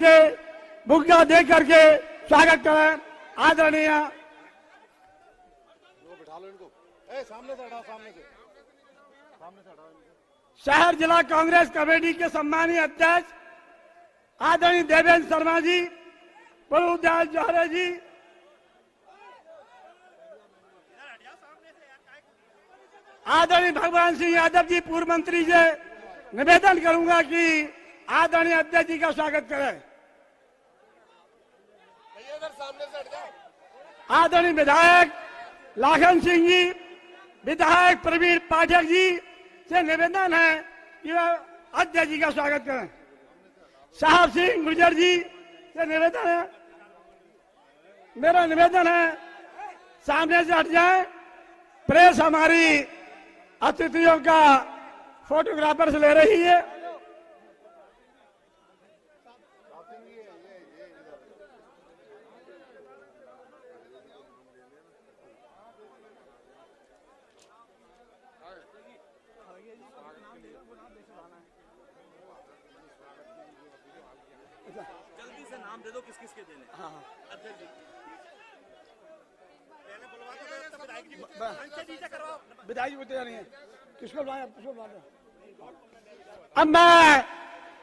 के बुग्गा दे करके स्वागत करें। आदरणीय शहर जिला कांग्रेस कमेटी के सम्मानीय अध्यक्ष आदरणीय देवेंद्र शर्मा जी, प्रभुदयाल जौहरे जी, आदरणीय भगवान सिंह यादव जी पूर्व मंत्री से निवेदन करूंगा कि आदरणीय अध्यक्ष जी का स्वागत करें। आदरणीय विधायक लाखन सिंह जी, विधायक प्रवीण पाठक जी से निवेदन है कि वह अध्यक्ष जी का स्वागत करें। साहब सिंह गुर्जर जी से निवेदन है, मेरा निवेदन है सामने से हट जाएं। प्रेस हमारी अतिथियों का फोटोग्राफर से ले रही है। जल्दी से नाम दे दो किस किस के देने। हाँ अध्यक्ष जी पहले बुलवा दो, विधायक जी करवाओ। विधायक जी नहीं है, किसको बुलाया? अब मैं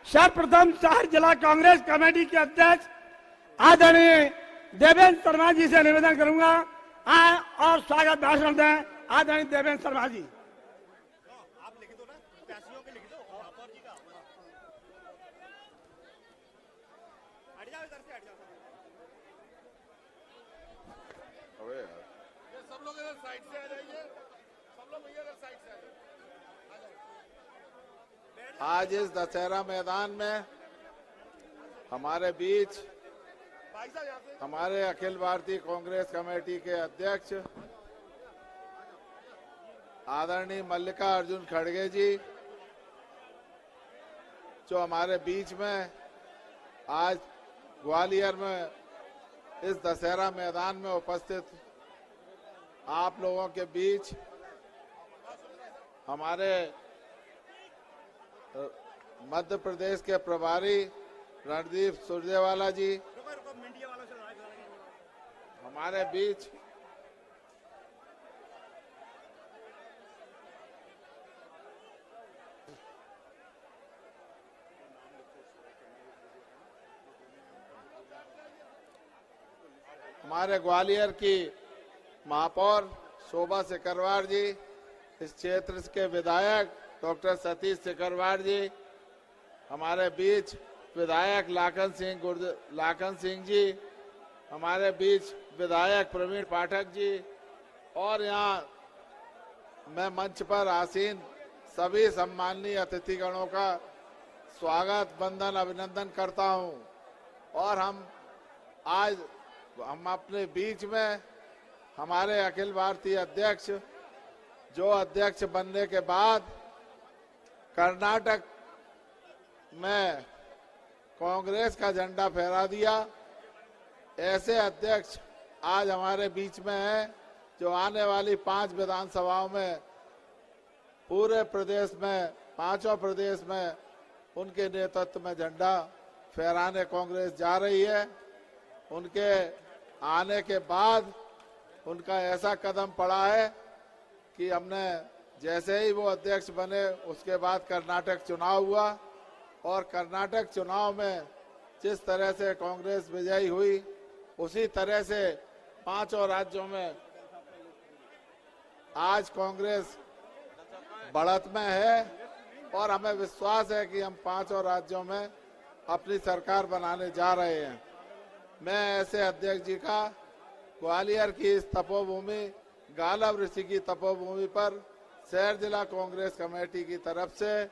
सर्वप्रथम शहर जिला कांग्रेस कमेटी के अध्यक्ष आदरणीय देवेंद्र शर्मा जी से निवेदन करूंगा आए और स्वागत भाषण दें। आदरणीय देवेंद्र शर्मा जी। आप लिख दो ना, प्यासियों के लिख दो और जी का। हट जाओ इधर से, हट जाओ। अबे यार, ये सब लोग इधर साइड से आ जाइए, सब लोग भैया इधर साइड से आ जाइए। आज इस दशहरा मैदान में हमारे बीच हमारे अखिल भारतीय कांग्रेस कमेटी के अध्यक्ष आदरणीय मल्लिका अर्जुन खड़गे जी, जो हमारे बीच में आज ग्वालियर में इस दशहरा मैदान में उपस्थित आप लोगों के बीच हमारे मध्य प्रदेश के प्रभारी रणदीप सुरजेवाला जी हमारे बीच, हमारे ग्वालियर की महापौर शोभा सिकरवार जी, इस क्षेत्र के विधायक डॉक्टर सतीश सिकरवार जी, हमारे बीच विधायक लाखन सिंह जी, हमारे बीच विधायक प्रवीण पाठक जी, और यहाँ मैं मंच पर आसीन सभी सम्माननीय अतिथिगणों का स्वागत वंदन अभिनंदन करता हूं। और आज हम अपने बीच में हमारे अखिल भारतीय अध्यक्ष, जो अध्यक्ष बनने के बाद कर्नाटक में कांग्रेस का झंडा फहरा दिया, ऐसे अध्यक्ष आज हमारे बीच में हैं, जो आने वाली 5 विधानसभाओं में पूरे प्रदेश में, 5 प्रदेश में उनके नेतृत्व में झंडा फहराने कांग्रेस जा रही है। उनके आने के बाद उनका ऐसा कदम पड़ा है कि हमने जैसे ही वो अध्यक्ष बने उसके बाद कर्नाटक चुनाव हुआ, और कर्नाटक चुनाव में जिस तरह से कांग्रेस विजयी हुई, उसी तरह से 5 राज्यों में आज कांग्रेस बढ़त में है, और हमें विश्वास है कि हम 5 राज्यों में अपनी सरकार बनाने जा रहे हैं। मैं ऐसे अध्यक्ष जी का ग्वालियर की इस तपोभूमि, गालव ऋषि की तपोभूमि पर शहर जिला कांग्रेस कमेटी की तरफ से,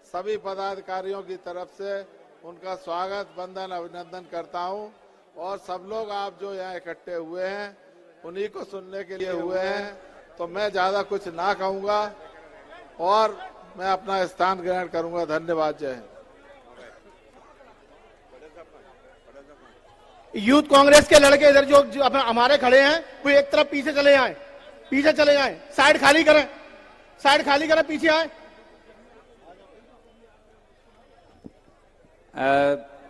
सभी पदाधिकारियों की तरफ से उनका स्वागत वंदन अभिनंदन करता हूं। और सब लोग आप जो यहाँ इकट्ठे हुए हैं उन्हीं को सुनने के लिए हुए हैं, तो मैं ज्यादा कुछ ना कहूंगा और मैं अपना स्थान ग्रहण करूंगा। धन्यवाद। जय हिंद। यूथ कांग्रेस के लड़के इधर जो हमारे खड़े हैं वो एक तरफ पीछे चले आए, पीछे चले जाएं, साइड खाली करें, साइड खाली करें, पीछे आए।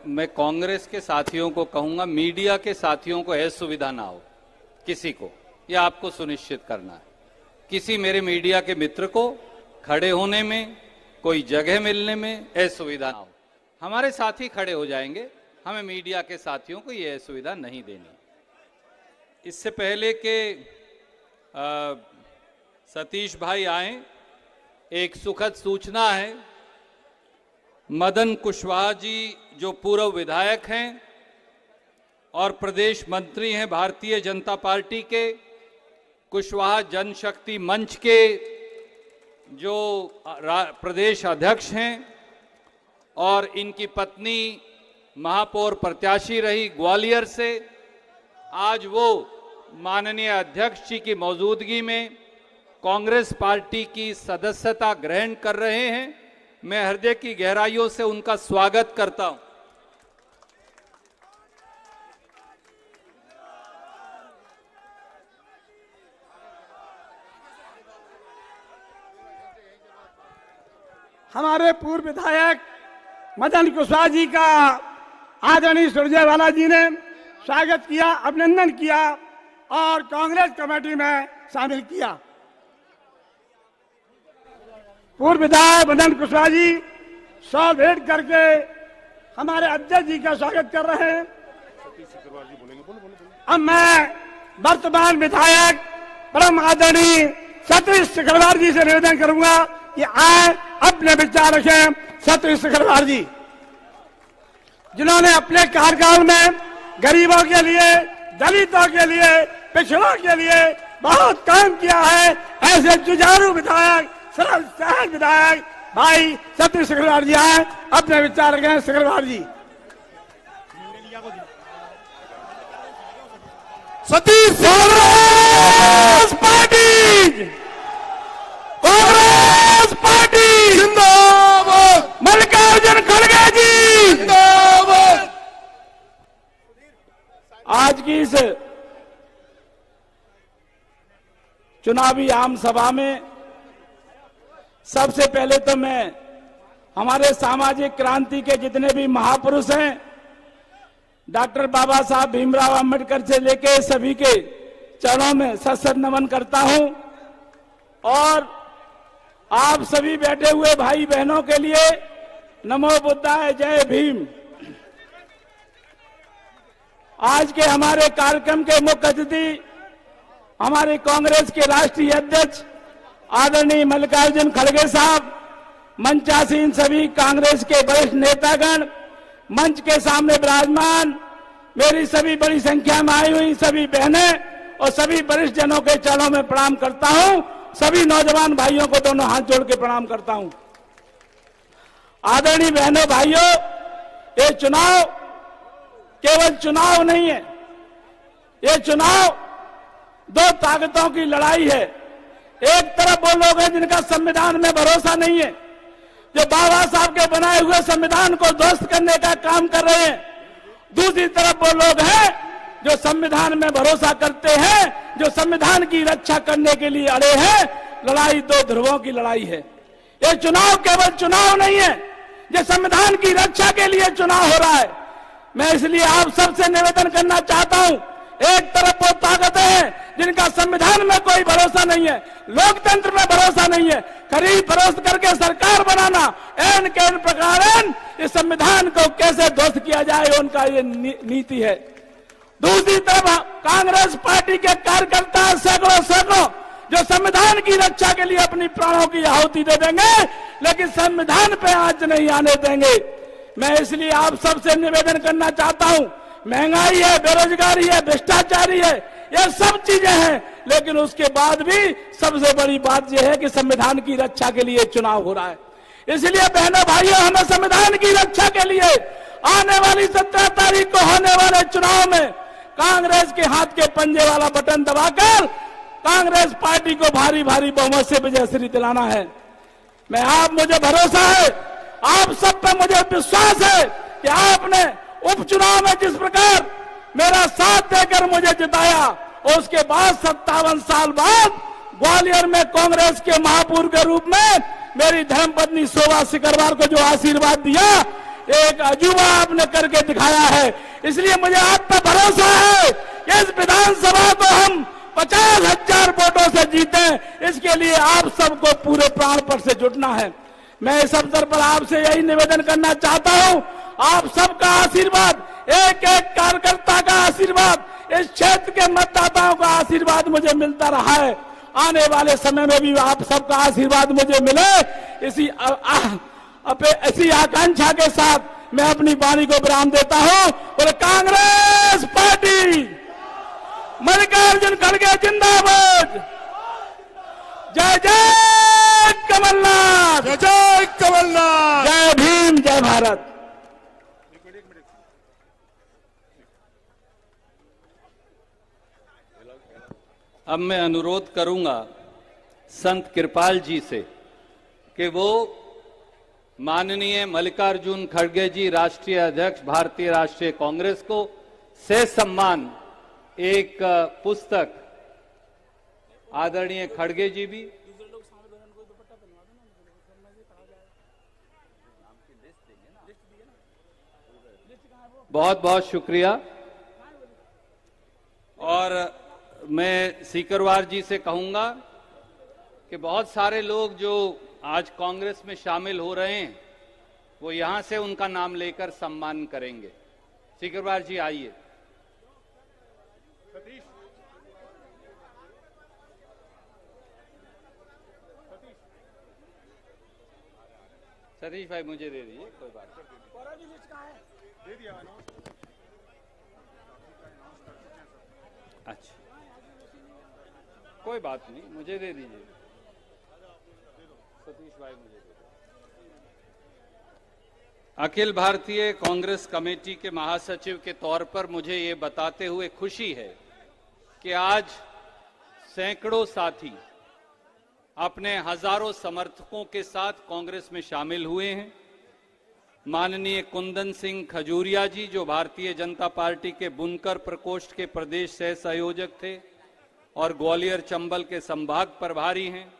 मैं कांग्रेस के साथियों को कहूंगा, मीडिया के साथियों को असुविधा ना हो किसी को, ये आपको सुनिश्चित करना है। किसी मेरे मीडिया के मित्र को खड़े होने में, कोई जगह मिलने में असुविधा ना हो। हमारे साथी खड़े हो जाएंगे, हमें मीडिया के साथियों को ये असुविधा नहीं देनी। इससे पहले कि सतीश भाई आए, एक सुखद सूचना है। मदन कुशवाहा जी जो पूर्व विधायक हैं और प्रदेश मंत्री हैं भारतीय जनता पार्टी के, कुशवाहा जनशक्ति मंच के जो प्रदेश अध्यक्ष हैं और इनकी पत्नी महापौर प्रत्याशी रही ग्वालियर से, आज वो माननीय अध्यक्ष जी की मौजूदगी में कांग्रेस पार्टी की सदस्यता ग्रहण कर रहे हैं। मैं हृदय की गहराइयों से उनका स्वागत करता हूं। हमारे पूर्व विधायक मदन कुशवाहा जी का आदरणीय सुरजेवाला जी ने स्वागत किया, अभिनंदन किया और कांग्रेस कमेटी में शामिल किया। पूर्व विधायक मदन कुशवाहा जी सौ भेंट करके हमारे अध्यक्ष जी का स्वागत कर रहे हैं। अब मैं वर्तमान विधायक परम आदरणीय सतीश सिकरवार जी से निवेदन करूंगा कि आए अपने विचार रखें। सतीश सिकरवार जी, जिन्होंने अपने कार्यकाल में गरीबों के लिए, दलितों के लिए, पिछड़ों के लिए बहुत काम किया है, ऐसे जुझारू विधायक, सरल सहज विधायक भाई सतीश सिकरवार जी आए, अपने विचार रखें। सिकरवार जी। सतीश कांग्रेस पार्टी, कांग्रेस पार्टी जिंदाबाद, मल्लिकार्जुन खड़गे जी जिंदाबाद। आज की इस चुनावी आम सभा में सबसे पहले तो मैं हमारे सामाजिक क्रांति के जितने भी महापुरुष हैं, डॉक्टर बाबा साहब भीमराव अंबेडकर से लेके सभी के चरणों में सत नमन करता हूं और आप सभी बैठे हुए भाई बहनों के लिए नमो बुद्धाय, जय भीम। आज के हमारे कार्यक्रम के मुख्य अतिथि हमारे कांग्रेस के राष्ट्रीय अध्यक्ष आदरणीय मल्लिकार्जुन खड़गे साहब, मंचासीन सभी कांग्रेस के वरिष्ठ नेतागण, मंच के सामने विराजमान मेरी सभी बड़ी संख्या में आई हुई सभी बहनें और सभी वरिष्ठ जनों के चरणों में प्रणाम करता हूं। सभी नौजवान भाइयों को दोनों हाथ जोड़ के प्रणाम करता हूं। आदरणीय बहनों भाइयों, ये चुनाव केवल चुनाव नहीं है, ये चुनाव दो ताकतों की लड़ाई है। एक तरफ वो लोग हैं जिनका संविधान में भरोसा नहीं है, जो बाबा साहब के बनाए हुए संविधान को ध्वस्त करने का काम कर रहे हैं। दूसरी तरफ वो लोग हैं जो संविधान में भरोसा करते हैं, जो संविधान की रक्षा करने के लिए अड़े हैं। लड़ाई दो ध्रुवों की लड़ाई है। ये चुनाव केवल चुनाव नहीं है, ये संविधान की रक्षा के लिए चुनाव हो रहा है। मैं इसलिए आप सबसे निवेदन करना चाहता हूं, एक तरफ वो ताकतें हैं जिनका संविधान में कोई भरोसा नहीं है, लोकतंत्र में भरोसा नहीं है, खरीद फरोख्त करके सरकार बनाना, एन के प्रकार इस संविधान को कैसे ध्वस्त किया जाए, उनका ये नीति है। दूसरी तरफ कांग्रेस पार्टी के कार्यकर्ता सैकड़ों जो संविधान की रक्षा के लिए अपनी प्राणों की आहुति दे देंगे, लेकिन संविधान पे आंच नहीं आने देंगे। मैं इसलिए आप सबसे निवेदन करना चाहता हूं, महंगाई है, बेरोजगारी है, भ्रष्टाचारी है, ये सब चीजें हैं, लेकिन उसके बाद भी सबसे बड़ी बात यह है कि संविधान की रक्षा के लिए चुनाव हो रहा है। इसलिए बहनों भाइयों, हमें संविधान की रक्षा के लिए आने वाली 17 तारीख को होने वाले चुनाव में कांग्रेस के हाथ के पंजे वाला बटन दबाकर कांग्रेस पार्टी को भारी भारी बहुमत से विजयश्री दिलाना है। मुझे भरोसा है, आप सब पर मुझे विश्वास है कि आपने उपचुनाव में जिस प्रकार मेरा साथ देकर मुझे जिताया, और उसके बाद 57 साल बाद ग्वालियर में कांग्रेस के महापौर के रूप में मेरी धर्मपत्नी शोभा सिकरवार को जो आशीर्वाद दिया, एक अजूबा आपने करके दिखाया है। इसलिए मुझे आप पर भरोसा है कि इस विधानसभा को हम 50,000 वोटों से जीते। इसके लिए आप सबको पूरे प्राण पर से जुटना है। मैं इस अवसर पर आपसे यही निवेदन करना चाहता हूं, आप सबका आशीर्वाद, एक एक कार्यकर्ता का आशीर्वाद, इस क्षेत्र के मतदाताओं का आशीर्वाद मुझे मिलता रहा है। आने वाले समय में भी आप सबका आशीर्वाद मुझे मिले, इसी आकांक्षा के साथ मैं अपनी वाणी को विराम देता हूं। और कांग्रेस पार्टी, मल्लिकार्जुन खड़गे जिंदाबाद, जय जय कमलनाथ, जय जय कमलनाथ, जय भीम, जय भारत। अब मैं अनुरोध करूंगा संत कृपाल जी से कि वो माननीय मल्लिकार्जुन खड़गे जी, राष्ट्रीय अध्यक्ष भारतीय राष्ट्रीय कांग्रेस को से सम्मान एक पुस्तक, आदरणीय खड़गे जी भी बहुत बहुत शुक्रिया। और मैं सीकरवार जी से कहूंगा कि बहुत सारे लोग जो आज कांग्रेस में शामिल हो रहे हैं वो यहां से उनका नाम लेकर सम्मान करेंगे। सीकरवार जी आइए। सतीश भाई मुझे दे दीजिए, कोई बात नहीं। अच्छा, कोई बात नहीं, मुझे दे दीजिए। सतीश भाई मुझे दे दीजिए। अखिल भारतीय कांग्रेस कमेटी के महासचिव के तौर पर मुझे ये बताते हुए खुशी है कि आज सैकड़ों साथी अपने हजारों समर्थकों के साथ कांग्रेस में शामिल हुए हैं। माननीय कुंदन सिंह खजूरिया जी, जो भारतीय जनता पार्टी के बुनकर प्रकोष्ठ के प्रदेश सह संयोजक थे और ग्वालियर चंबल के संभाग प्रभारी हैं।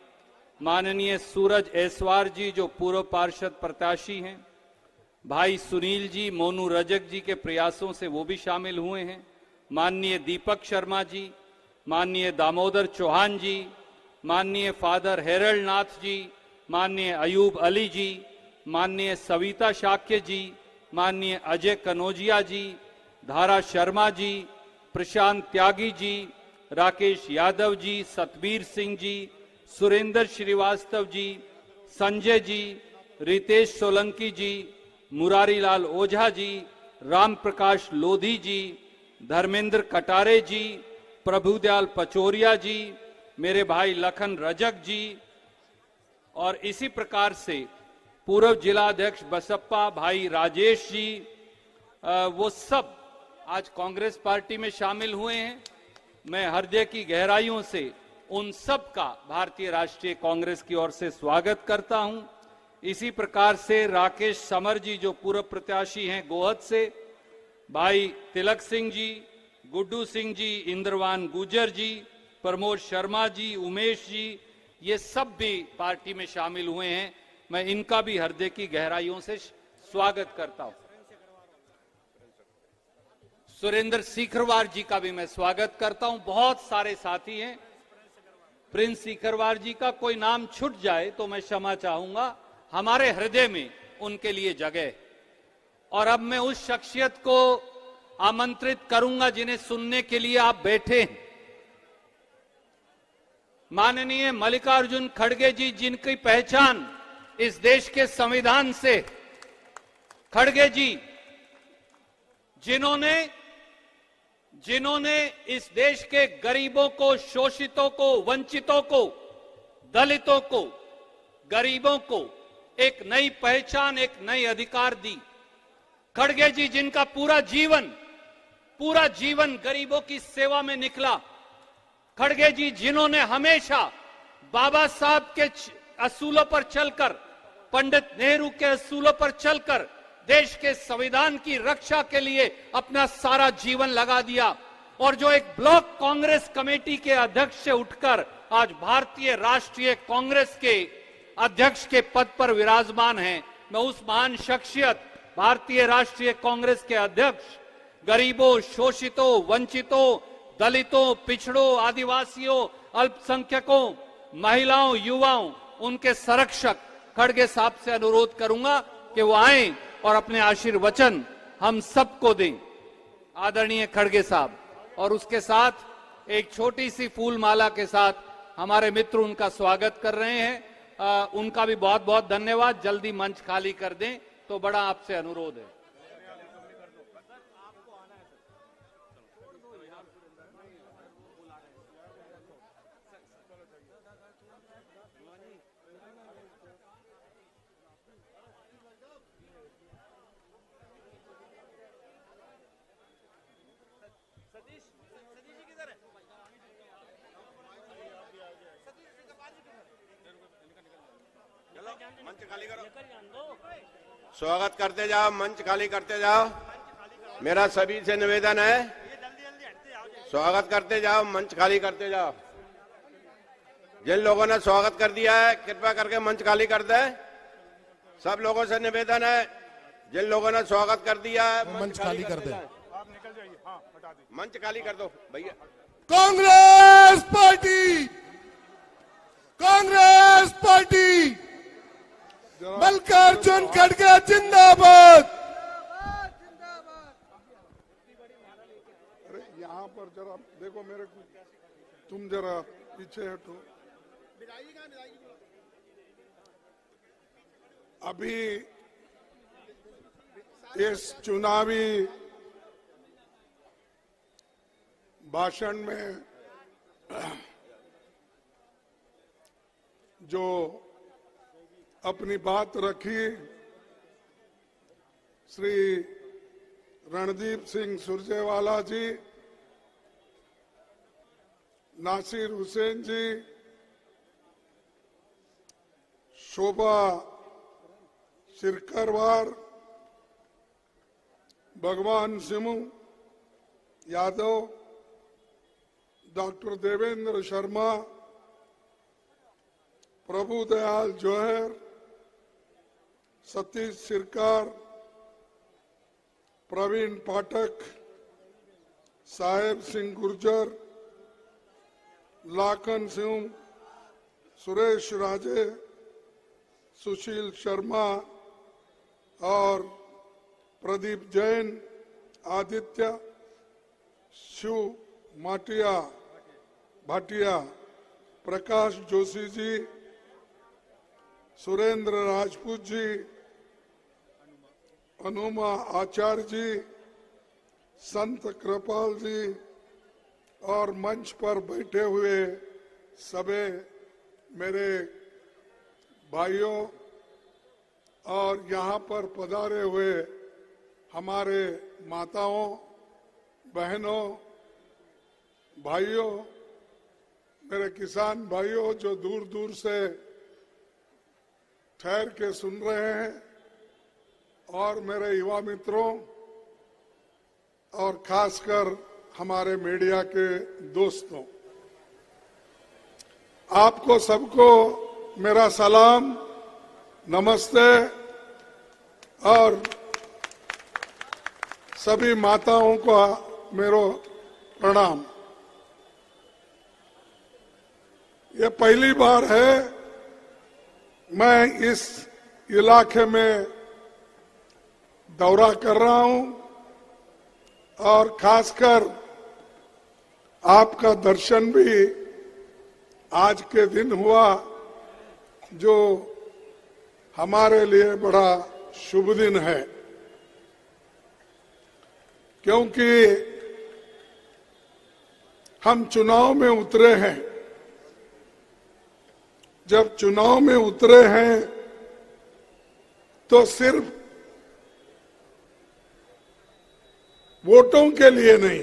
माननीय सूरज ऐसवार जी, जो पूर्व पार्षद प्रत्याशी हैं। भाई सुनील जी, मोनू रजक जी के प्रयासों से वो भी शामिल हुए हैं। माननीय दीपक शर्मा जी, माननीय दामोदर चौहान जी, माननीय फादर हेरल्ड नाथ जी, माननीय अयूब अली जी, माननीय सविता शाक्य जी, माननीय अजय कनौजिया जी, धारा शर्मा जी, प्रशांत त्यागी जी, राकेश यादव जी, सतबीर सिंह जी, सुरेंद्र श्रीवास्तव जी, संजय जी, रितेश सोलंकी जी, मुरारी लाल ओझा जी, राम प्रकाश लोधी जी, धर्मेंद्र कटारे जी, प्रभुदयाल पचौरिया जी, मेरे भाई लखन रजक जी, और इसी प्रकार से पूर्व जिलाध्यक्ष बसप्पा भाई राजेश जी, वो सब आज कांग्रेस पार्टी में शामिल हुए हैं। मैं हृदय की गहराइयों से उन सब का भारतीय राष्ट्रीय कांग्रेस की ओर से स्वागत करता हूं। इसी प्रकार से राकेश समर जी, जो पूर्व प्रत्याशी हैं गोहद से, भाई तिलक सिंह जी, गुड्डू सिंह जी, इंद्रवान गुजर जी, प्रमोद शर्मा जी, उमेश जी, ये सब भी पार्टी में शामिल हुए हैं। मैं इनका भी हृदय की गहराइयों से स्वागत करता हूं। सुरेंद्र सीकरवार जी का भी मैं स्वागत करता हूं। बहुत सारे साथी हैं। प्रिंस सीकरवार जी का कोई नाम छूट जाए तो मैं क्षमा चाहूंगा, हमारे हृदय में उनके लिए जगह है। और अब मैं उस शख्सियत को आमंत्रित करूंगा जिन्हें सुनने के लिए आप बैठे हैं। माननीय मल्लिकार्जुन खड़गे जी, जिनकी पहचान इस देश के संविधान से, खड़गे जी जिन्होंने इस देश के गरीबों को, शोषितों को, वंचितों को, दलितों को, गरीबों को एक नई पहचान, एक नई अधिकार दी। खड़गे जी, जिनका पूरा जीवन गरीबों की सेवा में निकला। खड़गे जी, जिन्होंने हमेशा बाबा साहब के असूलों पर चलकर, पंडित नेहरू के असूलों पर चलकर देश के संविधान की रक्षा के लिए अपना सारा जीवन लगा दिया। और जो एक ब्लॉक कांग्रेस कमेटी के अध्यक्ष से उठकर आज भारतीय राष्ट्रीय कांग्रेस के अध्यक्ष के पद पर विराजमान हैं। मैं उस महान शख्सियत भारतीय राष्ट्रीय कांग्रेस के अध्यक्ष गरीबों, शोषितों, वंचितों, दलितों, पिछड़ों, आदिवासियों, अल्पसंख्यकों, महिलाओं, युवाओं, उनके संरक्षक खड़गे साहब से अनुरोध करूंगा कि वो आएं और अपने आशीर्वचन हम सबको दें। आदरणीय खड़गे साहब, और उसके साथ एक छोटी सी फूल माला के साथ हमारे मित्र उनका स्वागत कर रहे हैं। उनका भी बहुत बहुत धन्यवाद। जल्दी मंच खाली कर दें तो बड़ा आपसे अनुरोध है। मंच खाली करो, स्वागत करते जाओ, मंच खाली करते जाओ। मेरा सभी से निवेदन है, स्वागत करते जाओ, मंच खाली करते जाओ। जिन लोगों ने स्वागत कर दिया है कृपया करके मंच खाली कर दे। सब लोगों से निवेदन है, जिन लोगों ने स्वागत कर दिया है मंच खाली कर दे। आप निकल जाइए, हाँ हटा दीजिए। मंच खाली कर दो भैया। कांग्रेस पार्टी, कांग्रेस पार्टी, मल्लिकार्जुन खड़गे जिंदाबाद। अरे यहाँ पर जरा देखो मेरे को, तुम जरा पीछे हटो। अभी इस चुनावी भाषण में जो अपनी बात रखी श्री रणदीप सिंह सुरजेवाला जी, नासिर हुसैन जी, शोभा शिरकरवार, भगवान सिंह यादव, डॉक्टर देवेंद्र शर्मा, प्रभु दयाल जौहर, सतीश सिरकार, प्रवीण पाठक, साहेब सिंह गुर्जर, लाखन सिंह, सुरेश राजे, सुशील शर्मा और प्रदीप जैन, आदित्य, शिव भाटिया, प्रकाश जोशी जी, सुरेंद्र राजपूत जी, अनुमा आचार्य जी, संत कृपाल जी और मंच पर बैठे हुए सभी मेरे भाइयों और यहाँ पर पधारे हुए हमारे माताओं, बहनों, भाइयों, मेरे किसान भाइयों जो दूर दूर से ठहर के सुन रहे हैं, और मेरे युवा मित्रों और खासकर हमारे मीडिया के दोस्तों, आपको सबको मेरा सलाम, नमस्ते और सभी माताओं का मेरा प्रणाम। ये पहली बार है मैं इस इलाके में दौरा कर रहा हूं और खासकर आपका दर्शन भी आज के दिन हुआ, जो हमारे लिए बड़ा शुभ दिन है, क्योंकि हम चुनाव में उतरे हैं। जब चुनाव में उतरे हैं तो सिर्फ वोटों के लिए नहीं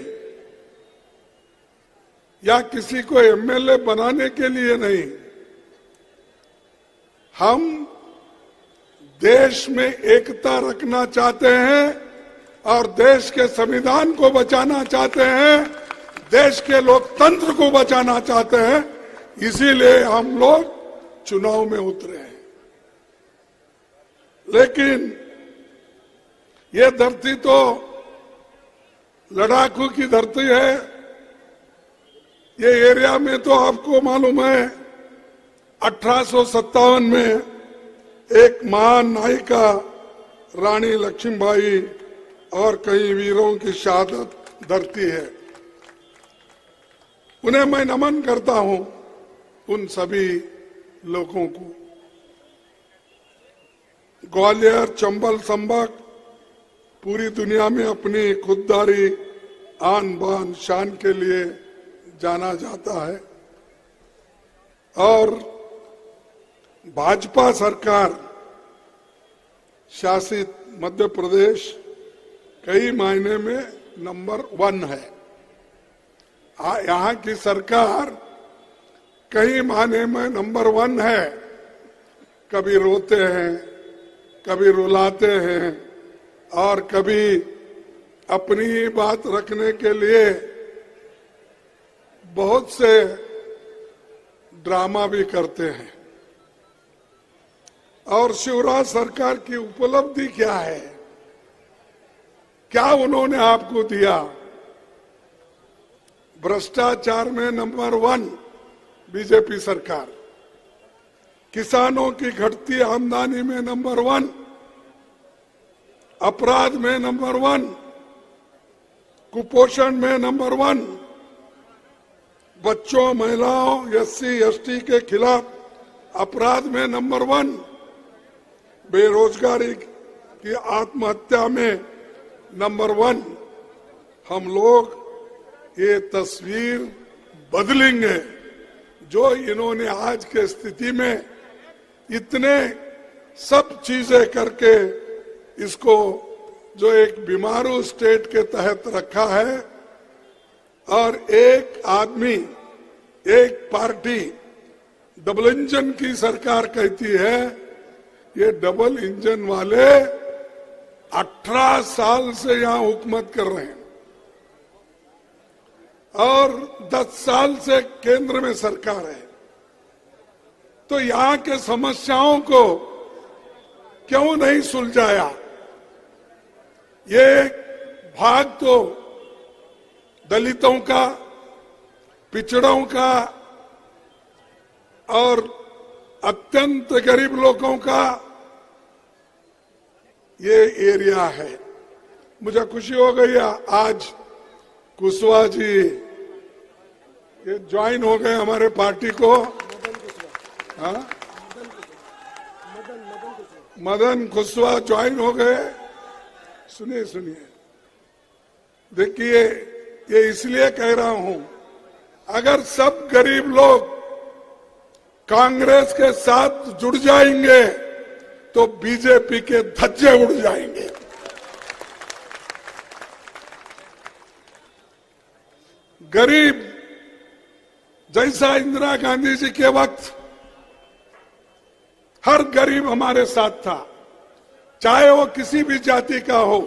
या किसी को एमएलए बनाने के लिए नहीं, हम देश में एकता रखना चाहते हैं और देश के संविधान को बचाना चाहते हैं, देश के लोकतंत्र को बचाना चाहते हैं। इसीलिए हम लोग चुनाव में उतरे हैं। लेकिन ये धरती तो लड़ाकू की धरती है। ये एरिया में तो आपको मालूम है 1857 में एक महान नायिका रानी लक्ष्मीबाई और कई वीरों की शहादत धरती है। उन्हें मैं नमन करता हूं, उन सभी लोगों को। ग्वालियर, चंबल संभाग पूरी दुनिया में अपनी खुददारी, आन बान, शान के लिए जाना जाता है और भाजपा सरकार शासित मध्य प्रदेश कई मायने में नंबर 1 है। यहाँ की सरकार कई मायने में नंबर 1 है। कभी रोते हैं, कभी रुलाते हैं और कभी अपनी ही बात रखने के लिए बहुत से ड्रामा भी करते हैं। और शिवराज सरकार की उपलब्धि क्या है, क्या उन्होंने आपको दिया? भ्रष्टाचार में नंबर 1 बीजेपी सरकार, किसानों की घटती आमदनी में नंबर 1, अपराध में नंबर 1, कुपोषण में नंबर 1, बच्चों, महिलाओं, एससी, एसटी के खिलाफ अपराध में नंबर 1, बेरोजगारी की आत्महत्या में नंबर 1। हम लोग ये तस्वीर बदलेंगे जो इन्होंने आज के स्थिति में इतने सब चीजें करके इसको जो एक बीमारू स्टेट के तहत रखा है। और एक आदमी, एक पार्टी डबल इंजन की सरकार कहती है। ये डबल इंजन वाले 18 साल से यहां हुकूमत कर रहे हैं और 10 साल से केंद्र में सरकार है। तो यहां के समस्याओं को क्यों नहीं सुलझाया? ये भाग तो दलितों का, पिछड़ों का और अत्यंत गरीब लोगों का ये एरिया है। मुझे खुशी हो गई आज कुशवाहा जी ये ज्वाइन हो गए हमारे पार्टी को। हाँ, मदन कुशवाहा ज्वाइन हो गए। सुनिए सुनिए, देखिए ये इसलिए कह रहा हूं, अगर सब गरीब लोग कांग्रेस के साथ जुड़ जाएंगे तो बीजेपी के धज्जे उड़ जाएंगे। गरीब जैसा इंदिरा गांधी जी के वक्त हर गरीब हमारे साथ था, चाहे वो किसी भी जाति का हो,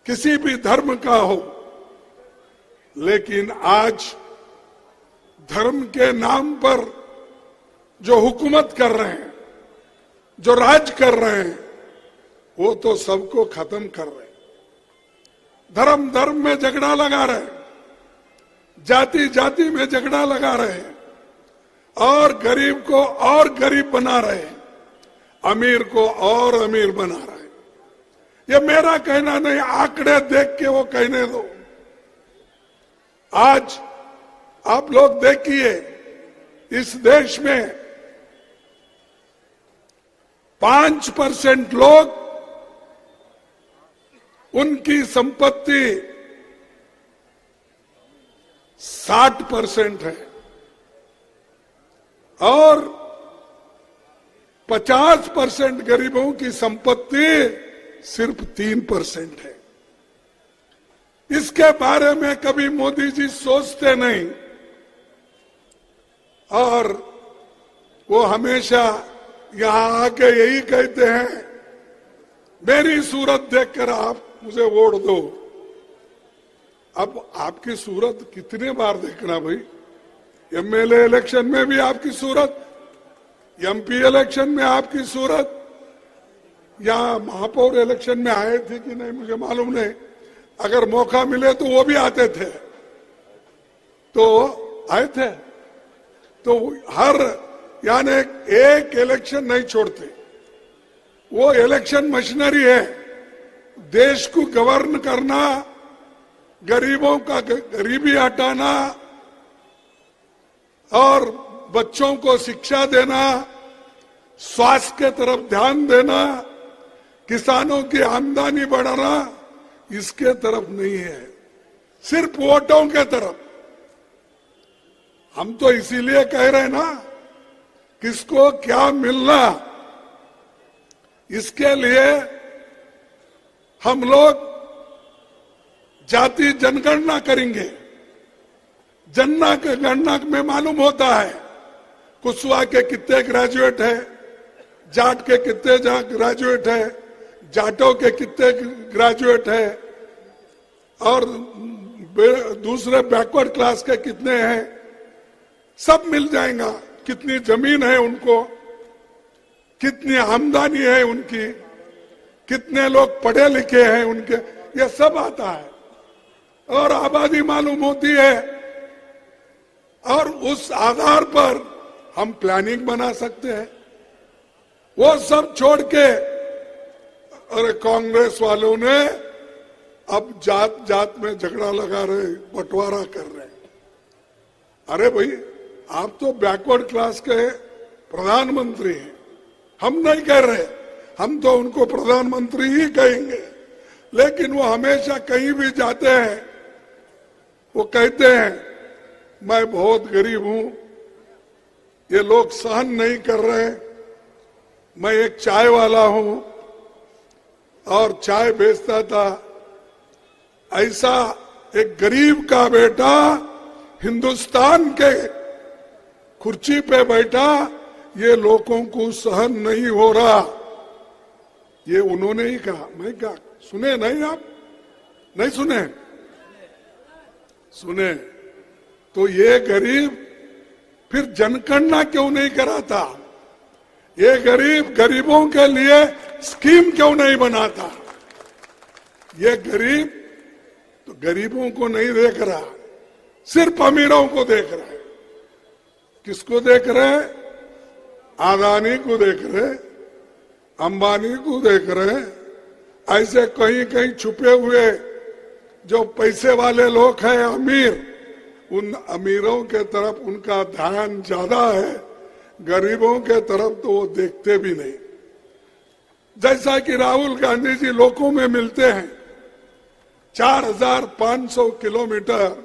किसी भी धर्म का हो। लेकिन आज धर्म के नाम पर जो हुकूमत कर रहे हैं, जो राज कर रहे हैं, वो तो सबको खत्म कर रहे हैं। धर्म धर्म में झगड़ा लगा रहे हैं, जाति जाति में झगड़ा लगा रहे हैं और गरीब को और गरीब बना रहे हैं, अमीर को और अमीर बना रहे हैं। ये मेरा कहना नहीं, आंकड़े देख के वो कहने दो। आज आप लोग देखिए, इस देश में 5% लोग, उनकी संपत्ति 60% है और 50% गरीबों की संपत्ति सिर्फ 3% है। इसके बारे में कभी मोदी जी सोचते नहीं और वो हमेशा यहां आके यही कहते हैं, मेरी सूरत देखकर आप मुझे वोट दो। अब आपकी सूरत कितने बार देखना भाई? एमएलए इलेक्शन में भी आपकी सूरत, एमपी इलेक्शन में आपकी सूरत, यहाँ महापौर इलेक्शन में आए थे कि नहीं मुझे मालूम नहीं, अगर मौका मिले तो वो भी आते थे, तो आए थे। तो हर यानी एक इलेक्शन नहीं छोड़ते, वो इलेक्शन मशीनरी है। देश को गवर्न करना, गरीबों का गरीबी हटाना और बच्चों को शिक्षा देना, स्वास्थ्य के तरफ ध्यान देना, किसानों की आमदनी बढ़ाना, इसके तरफ नहीं है, सिर्फ वोटों के तरफ। हम तो इसीलिए कह रहे हैं ना, किसको क्या मिलना, इसके लिए हम लोग जाति जनगणना करेंगे। जनगणना में मालूम होता है कुशवाहा के कितने ग्रेजुएट है, जाट के कितने ग्रेजुएट है, जाटों के कितने ग्रेजुएट है, और दूसरे बैकवर्ड क्लास के कितने हैं, सब मिल जाएगा। कितनी जमीन है उनको, कितनी आमदनी है उनकी, कितने लोग पढ़े लिखे हैं उनके, ये सब आता है और आबादी मालूम होती है। और उस आधार पर हम प्लानिंग बना सकते हैं। वो सब छोड़ के, अरे कांग्रेस वालों ने अब जात जात में झगड़ा लगा रहे, बंटवारा कर रहे। अरे भाई, आप तो बैकवर्ड क्लास के प्रधानमंत्री हैं, हम नहीं कह रहे, हम तो उनको प्रधानमंत्री ही कहेंगे। लेकिन वो हमेशा कहीं भी जाते हैं, वो कहते हैं मैं बहुत गरीब हूं, ये लोग सहन नहीं कर रहे, मैं एक चाय वाला हूं और चाय बेचता था। ऐसा एक गरीब का बेटा हिंदुस्तान के कुर्सी पे बैठा, ये लोगों को सहन नहीं हो रहा, ये उन्होंने ही कहा। मैं कहा, सुने नहीं आप? नहीं सुने? सुने तो ये गरीब फिर जनगणना क्यों नहीं कराता? ये गरीब गरीबों के लिए स्कीम क्यों नहीं बनाता? ये गरीब तो गरीबों को नहीं देख रहा, सिर्फ अमीरों को देख रहा है। किसको देख रहे? अदानी को देख रहे, अंबानी को देख रहे। ऐसे कहीं कहीं छुपे हुए जो पैसे वाले लोग हैं, अमीर, उन अमीरों के तरफ उनका ध्यान ज्यादा है, गरीबों के तरफ तो वो देखते भी नहीं। जैसा कि राहुल गांधी जी लोगों में मिलते हैं, 4500 किलोमीटर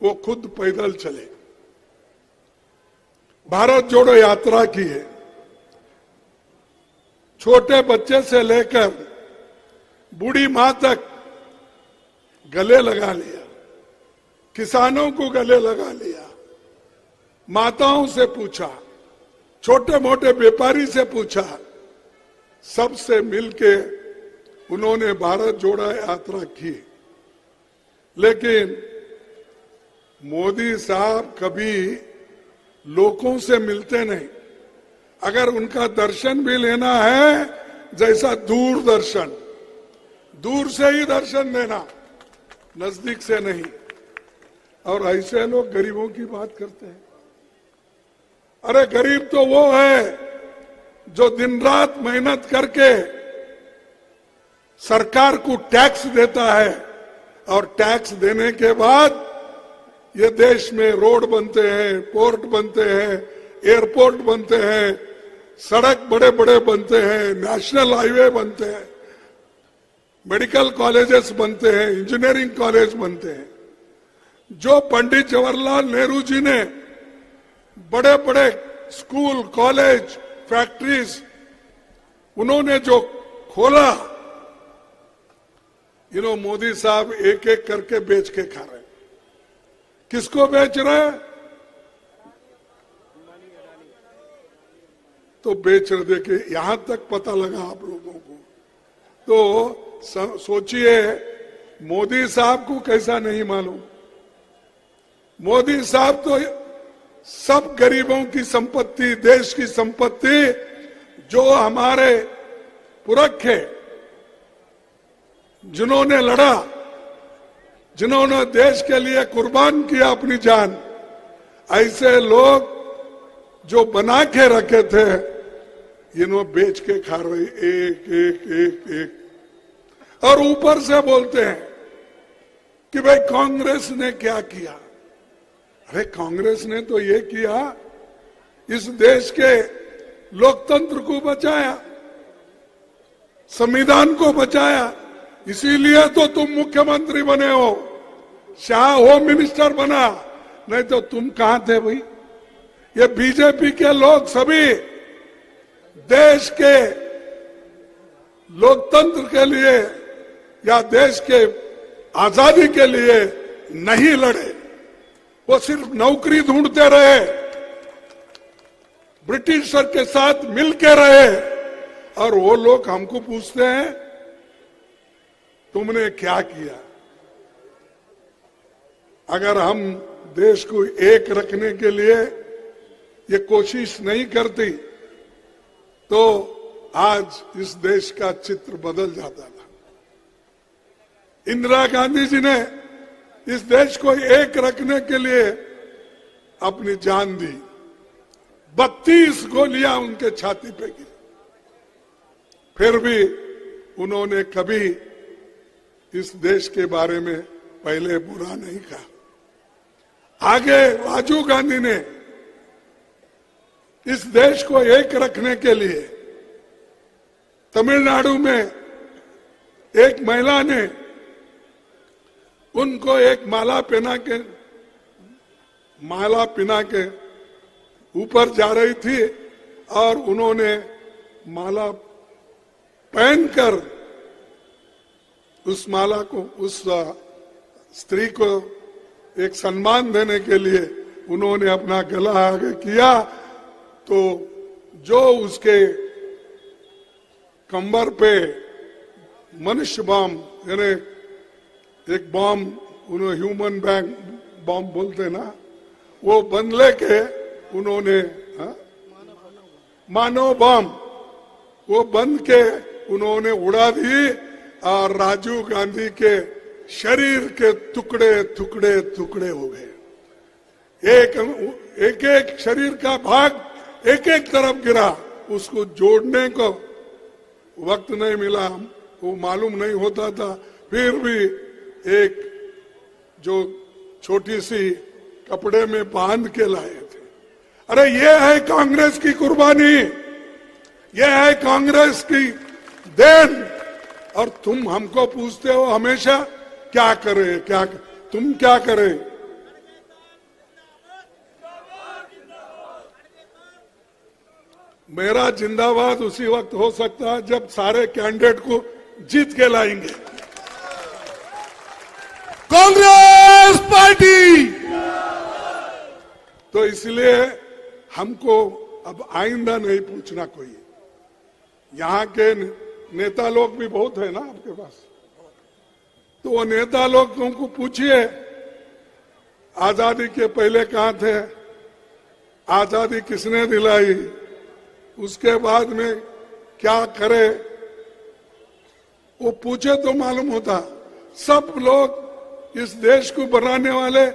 वो खुद पैदल चले, भारत जोड़ो यात्रा की है। छोटे बच्चे से लेकर बूढ़ी मां तक गले लगा लिया, किसानों को गले लगा लिया, माताओं से पूछा, छोटे मोटे व्यापारी से पूछा, सबसे मिलके उन्होंने भारत जोड़ो यात्रा की। लेकिन मोदी साहब कभी लोगों से मिलते नहीं। अगर उनका दर्शन भी लेना है, जैसा दूरदर्शन, दूर से ही दर्शन देना, नजदीक से नहीं। और ऐसे लोग गरीबों की बात करते हैं। अरे गरीब तो वो है जो दिन रात मेहनत करके सरकार को टैक्स देता है, और टैक्स देने के बाद ये देश में रोड बनते हैं, पोर्ट बनते हैं, एयरपोर्ट बनते हैं, सड़क बड़े बड़े बनते हैं, नेशनल हाईवे बनते हैं, मेडिकल कॉलेजेस बनते हैं, इंजीनियरिंग कॉलेज बनते हैं। जो पंडित जवाहरलाल नेहरू जी ने बड़े बड़े स्कूल, कॉलेज, फैक्ट्रीज उन्होंने जो खोला, मोदी साहब एक एक करके बेच के खा रहे हैं। किसको बेच रहे हैं? तो बेच रहे, देखिए यहां तक पता लगा आप लोगों को। तो सोचिए मोदी साहब को कैसा नहीं मालूम। मोदी साहब तो सब गरीबों की संपत्ति, देश की संपत्ति जो हमारे पुरखे, जिन्होंने लड़ा, जिन्होंने देश के लिए कुर्बान किया अपनी जान, ऐसे लोग जो बना के रखे थे, इन्होंने बेच के खा रहे एक एक एक एक, और ऊपर से बोलते हैं कि भाई कांग्रेस ने क्या किया। अरे कांग्रेस ने तो ये किया, इस देश के लोकतंत्र को बचाया, संविधान को बचाया, इसीलिए तो तुम मुख्यमंत्री बने हो, शाह होम मिनिस्टर बना, नहीं तो तुम कहां थे भाई। ये बीजेपी के लोग सभी देश के लोकतंत्र के लिए या देश के आजादी के लिए नहीं लड़े, वो सिर्फ नौकरी ढूंढते रहे, ब्रिटिशर के साथ मिलके रहे। और वो लोग हमको पूछते हैं तुमने क्या किया। अगर हम देश को एक रखने के लिए ये कोशिश नहीं करती तो आज इस देश का चित्र बदल जाता था। इंदिरा गांधी जी ने इस देश को एक रखने के लिए अपनी जान दी, 32 गोलियां उनके छाती पे गिरी, फिर भी उन्होंने कभी इस देश के बारे में पहले बुरा नहीं कहा। आगे राजीव गांधी ने इस देश को एक रखने के लिए तमिलनाडु में एक महिला ने उनको एक माला पहना के ऊपर जा रही थी और उन्होंने माला पहनकर उस माला को, उस स्त्री को एक सम्मान देने के लिए उन्होंने अपना गला आगे किया, तो जो उसके कंबर पे मनुष्य बम यानी एक बम, उन्होंने ह्यूमन बम बोलते ना, वो बंद लेके उन्होंने मानव बम वो बंद के उन्होंने उड़ा दी और राजीव गांधी के शरीर के टुकड़े टुकड़े टुकड़े हो गए। एक एक शरीर का भाग एक एक तरफ गिरा, उसको जोड़ने को वक्त नहीं मिला, वो मालूम नहीं होता था, फिर भी एक जो छोटी सी कपड़े में बांध के लाए थे। अरे ये है कांग्रेस की कुर्बानी, ये है कांग्रेस की देन। और तुम हमको पूछते हो हमेशा क्या करे, तुम क्या करे। मेरा जिंदाबाद उसी वक्त हो सकता है जब सारे कैंडिडेट को जीत के लाएंगे। कांग्रेस पार्टी। तो इसलिए हमको अब आइंदा नहीं पूछना कोई। यहाँ के नेता लोग भी बहुत है ना आपके पास, तो वो नेता लोग तुमको पूछिए आजादी के पहले कहाँ थे, आजादी किसने दिलाई, उसके बाद में क्या करे, वो पूछे तो मालूम होता। सब लोग इस देश को बनाने वाले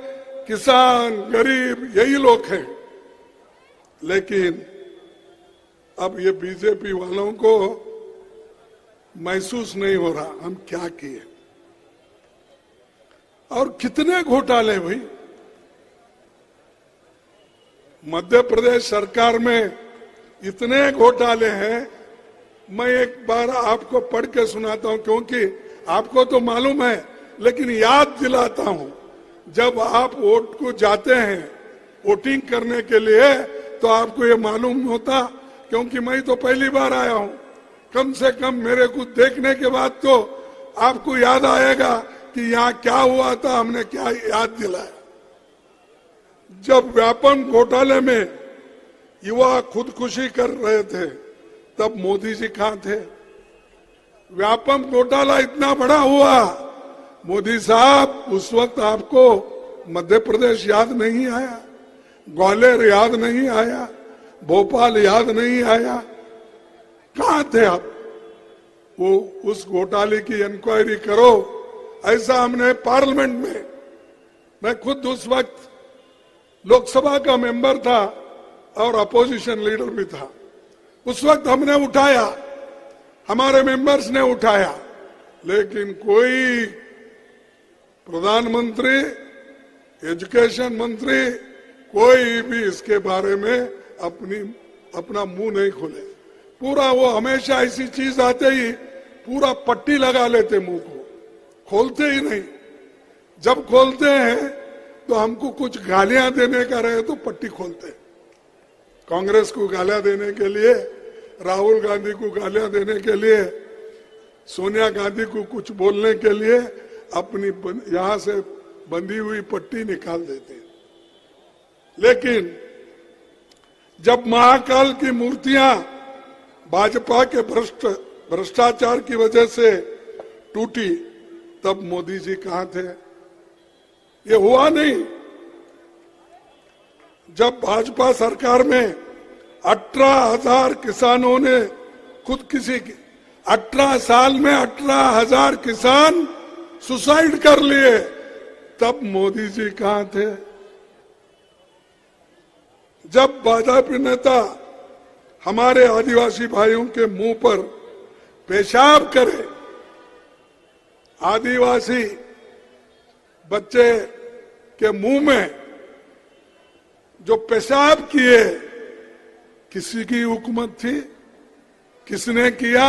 किसान, गरीब, यही लोग हैं। लेकिन अब ये बीजेपी वालों को महसूस नहीं हो रहा हम क्या किए और कितने घोटाले भाई। मध्य प्रदेश सरकार में इतने घोटाले हैं, मैं एक बार आपको पढ़ के सुनाता हूं क्योंकि आपको तो मालूम है, लेकिन याद दिलाता हूं। जब आप वोट को जाते हैं वोटिंग करने के लिए तो आपको ये मालूम होता, क्योंकि मैं तो पहली बार आया हूं, कम से कम मेरे को देखने के बाद तो आपको याद आएगा कि यहाँ क्या हुआ था, हमने क्या याद दिलाया। जब व्यापम घोटाले में युवा खुदकुशी कर रहे थे तब मोदी जी कहाँ थे। व्यापम घोटाला इतना बड़ा हुआ, मोदी साहब उस वक्त आपको मध्य प्रदेश याद नहीं आया, ग्वालियर याद नहीं आया, भोपाल याद नहीं आया, कहाँ थे आप। वो उस घोटाले की इंक्वायरी करो। ऐसा हमने पार्लियामेंट में, मैं खुद उस वक्त लोकसभा का मेंबर था और अपोजिशन लीडर भी था, उस वक्त हमने उठाया, हमारे मेंबर्स ने उठाया, लेकिन कोई प्रधानमंत्री, एजुकेशन मंत्री, कोई भी इसके बारे में अपना मुंह नहीं खोले। पूरा वो हमेशा ऐसी चीज आते ही पूरा पट्टी लगा लेते, मुंह को खोलते ही नहीं। जब खोलते हैं तो हमको कुछ गालियां देने का रहे तो पट्टी खोलते। कांग्रेस को गालियां देने के लिए, राहुल गांधी को गालियां देने के लिए, सोनिया गांधी को कुछ बोलने के लिए अपनी यहां से बंधी हुई पट्टी निकाल देते। लेकिन जब महाकाल की मूर्तियां भाजपा के भ्रष्टाचार की वजह से टूटी, तब मोदी जी कहां थे? ये हुआ नहीं। जब भाजपा सरकार में 18,000 किसानों ने खुदकुशी की, 18 साल में 18,000 किसान सुसाइड कर लिए, तब मोदी जी कहां थे? जब भाजपा नेता हमारे आदिवासी भाइयों के मुंह पर पेशाब करे, आदिवासी बच्चे के मुंह में जो पेशाब किए, किसी की हुकूमत थी? किसने किया?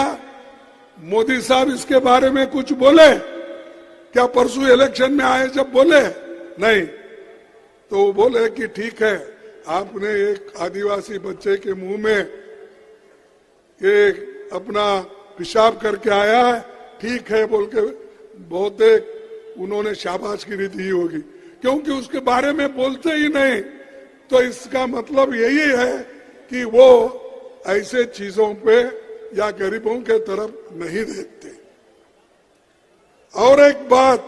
मोदी साहब इसके बारे में कुछ बोले क्या? परसों इलेक्शन में आए जब बोले नहीं, तो वो बोले कि ठीक है, आपने एक आदिवासी बच्चे के मुंह में एक अपना पेशाब करके आया है, ठीक है बोल के बहुत उन्होंने शाबाशगिरी दी होगी, क्योंकि उसके बारे में बोलते ही नहीं। तो इसका मतलब यही है कि वो ऐसे चीजों पे या गरीबों के तरफ नहीं देखते। और एक बात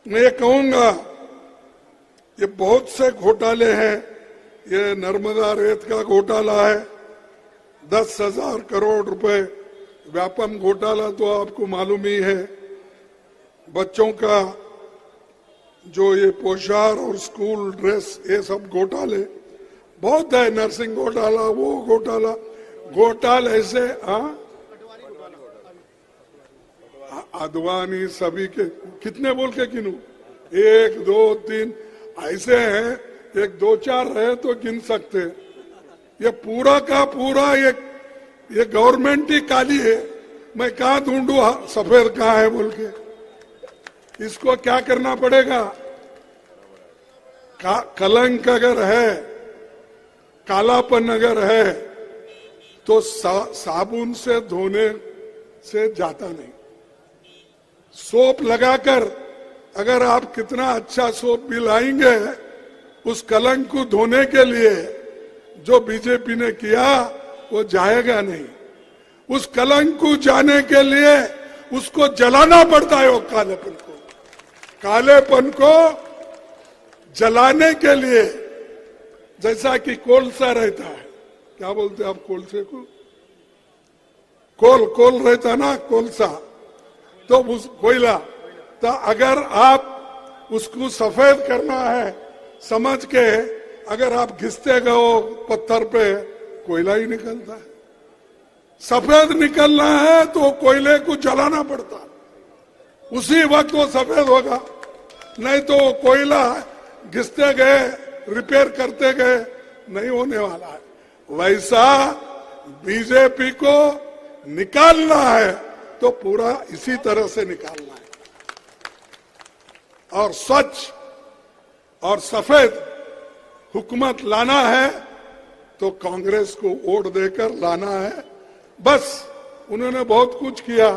मैं ये कहूंगा, ये बहुत से घोटाले हैं। ये नर्मदा रेत का घोटाला है, 10,000 करोड़ रुपए। व्यापम घोटाला तो आपको मालूम ही है। बच्चों का जो ये पोशाक और स्कूल ड्रेस, ये सब घोटाले बहुत है। नर्सिंग घोटाला, वो घोटाले ऐसे अडवाणी सभी के कितने बोल के गिनूं? 1, 2, 3 ऐसे हैं, 1, 2, 4 रहे तो गिन सकते। ये पूरा का पूरा ये गवर्नमेंट ही काली है। मैं कहाँ ढूंढू सफेद कहाँ है बोल के? इसको क्या करना पड़ेगा? कलंक अगर है, कालापन अगर है, तो साबुन से धोने से जाता नहीं। सोप लगाकर अगर आप कितना अच्छा सोप भी लाएंगे, उस कलंक को धोने के लिए जो बीजेपी ने किया वो जाएगा नहीं। उस कलंक को जाने के लिए उसको जलाना पड़ता है। वो कालेपन को जलाने के लिए, जैसा कि कोलसा रहता है, क्या बोलते हैं आप कोलसे को? कोल रहता ना, कोलसा, तो उस कोयला, तो अगर आप उसको सफेद करना है समझ के, अगर आप घिसते गए पत्थर पे, कोयला ही निकलता है। सफेद निकलना है तो कोयले को जलाना पड़ता है, उसी वक्त वो सफेद होगा। नहीं तो कोयला घिसते गए, रिपेयर करते गए, नहीं होने वाला है। वैसा बीजेपी को निकालना है तो पूरा इसी तरह से निकालना है, और स्वच्छ और सफेद हुकूमत लाना है तो कांग्रेस को वोट देकर लाना है। बस उन्होंने बहुत कुछ किया।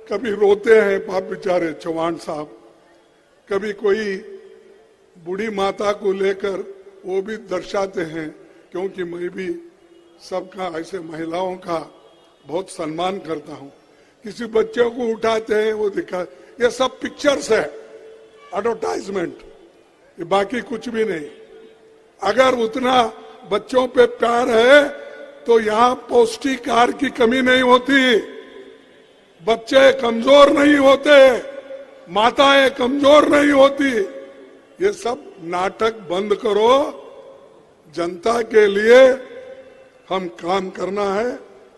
कभी रोते हैं बाप बेचारे चौहान साहब, कभी कोई बूढ़ी माता को लेकर वो भी दर्शाते हैं, क्योंकि मैं भी सबका ऐसे महिलाओं का बहुत सम्मान करता हूं। किसी बच्चे को उठाते हैं, वो दिखा, ये सब पिक्चर्स है, एडवर्टाइजमेंट, ये बाकी कुछ भी नहीं। अगर उतना बच्चों पे प्यार है तो यहाँ पौष्टिक आहार की कमी नहीं होती। बच्चे कमजोर नहीं होते, माताएं कमजोर नहीं होती। ये सब नाटक बंद करो, जनता के लिए हम काम करना है,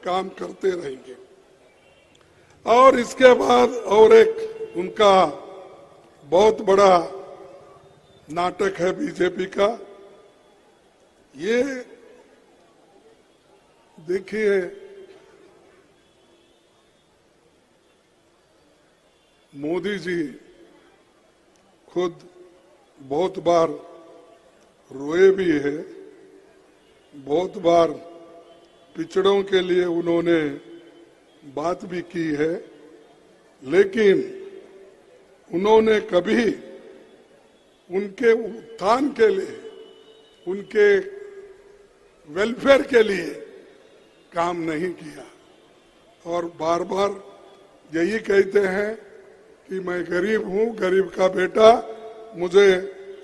काम करते रहेंगे। और इसके बाद और एक उनका बहुत बड़ा नाटक है बीजेपी का। ये देखिए, मोदी जी खुद बहुत बार रोए भी है, बहुत बार पिछड़ों के लिए उन्होंने बात भी की है, लेकिन उन्होंने कभी उनके उत्थान के लिए, उनके वेलफेयर के लिए काम नहीं किया। और बार बार यही कहते हैं कि मैं गरीब हूं, गरीब का बेटा, मुझे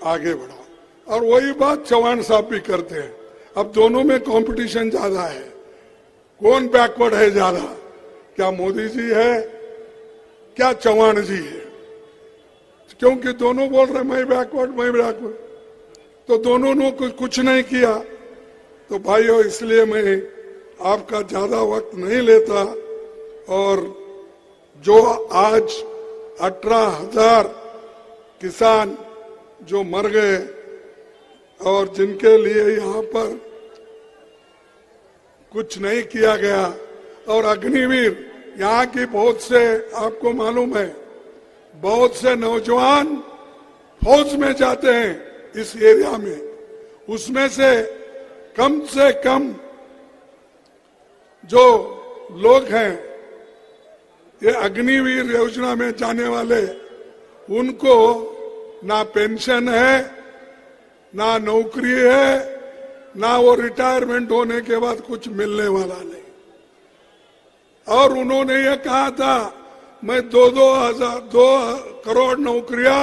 आगे बढ़ाओ। और वही बात चौहान साहब भी करते हैं। अब दोनों में कंपटीशन ज्यादा है, कौन बैकवर्ड है ज्यादा, क्या मोदी जी है, क्या चौहान जी है? क्योंकि दोनों बोल रहे मैं बैकवर्ड, मैं बैकवर्ड, तो दोनों ने कुछ नहीं किया। तो भाइयों, इसलिए मैं आपका ज्यादा वक्त नहीं लेता। और जो आज 18,000 किसान जो मर गए और जिनके लिए यहाँ पर कुछ नहीं किया गया, और अग्निवीर यहाँ की बहुत से, आपको मालूम है, बहुत से नौजवान फौज में जाते हैं इस एरिया में, उसमें से कम जो लोग हैं ये अग्निवीर योजना में जाने वाले, उनको ना पेंशन है, ना नौकरी है, ना वो रिटायरमेंट होने के बाद कुछ मिलने वाला नहीं। और उन्होंने ये कहा था मैं 2 करोड़ नौकरियां